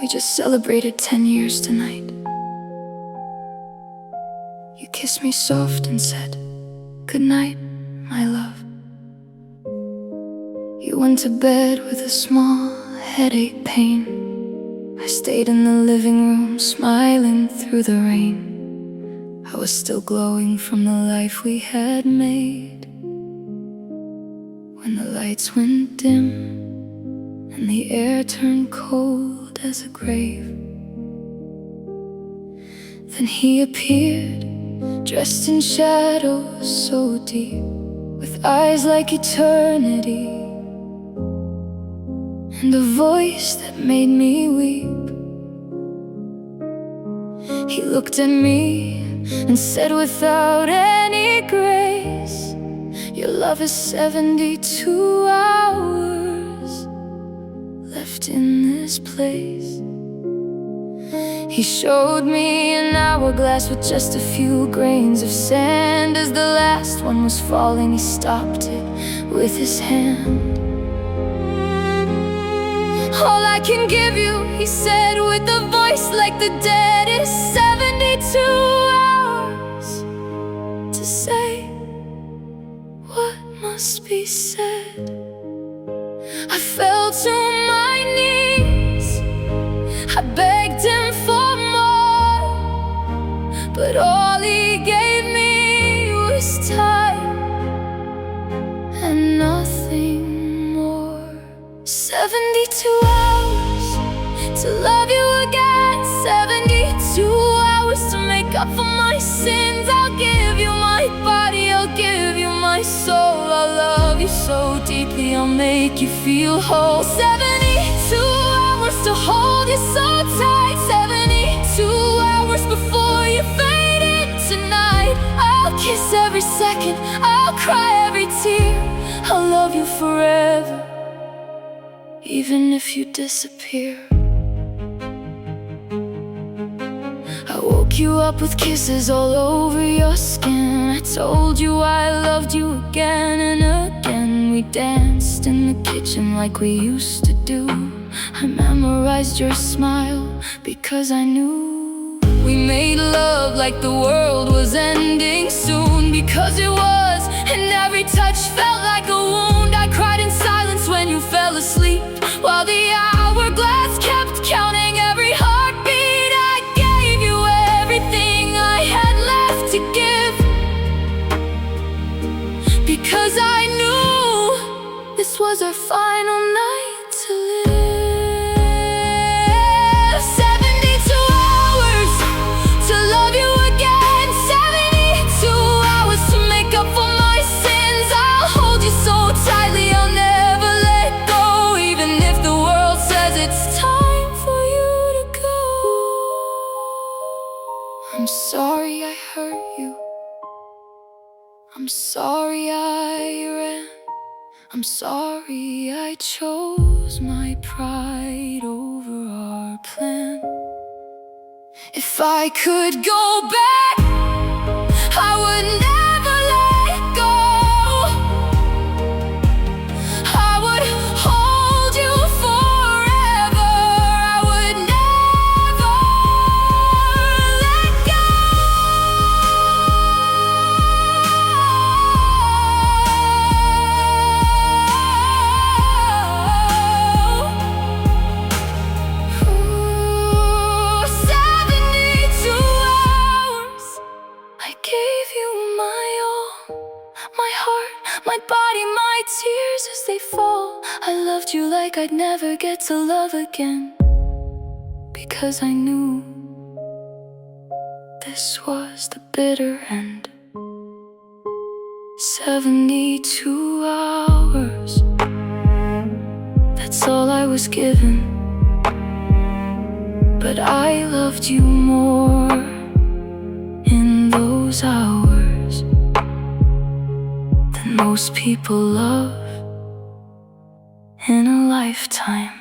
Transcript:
We just celebrated 10 years tonight. You kissed me soft and said, "Good night, my love." You went to bed with a small headache pain. I stayed in the living room, smiling through the rain. I was still glowing from the life we had made. When the lights went dim and the air turned cold as a grave, then he appeared, dressed in shadows so deep, with eyes like eternity, and a voice that made me weep. He looked at me and said without any grace, "Your love is 72 hours left in this place." He showed me an hourglass with just a few grains of sand. As the last one was falling, he stopped it with his hand. "All I can give you," he said with a voice like the dead, "is 72 hours to say what must be said." I fell to my knees, I begged him for more, but all he gave me was time and nothing more. 72 hours to love you again, 72 hours to make up for my sins. I'll give you my body, I'll give you my soul. I'll love you so deeply, I'll make you feel whole. 72 hours to hold you so tight, 72 hours before you fade in tonight. I'll kiss every second, I'll cry every tear. I'll love you forever, even if you disappear. I woke you up with kisses all over your skin. I told you I loved you again and again. We danced in the kitchen like we used to do. I memorized your smile because I knew. We made love like the world was ending soon, because it was, and every touch felt like a wound. I cried in silence when you fell asleep, while the hourglass kept counting every heartbeat. I gave you everything I had left to give, because I knew this was our final night to live. 72 hours to love you again, 72 hours to make up for my sins. I'll hold you so tightly, I'll never let go, even if the world says it's time for you to go. I'm sorry I hurt you, I'm sorry I ran, I'm sorry I chose my pride over our plan. If I could go back, I would never let go. I would hold you forever, I would never let go. Ooh, 72 hours. I gave you my all, my heart, my body, my tears as they fall. I loved you like I'd never get to love again, because I knew this was the bitter end. 72 hours, that's all I was given, but I loved you more in those hours than most people love in a lifetime.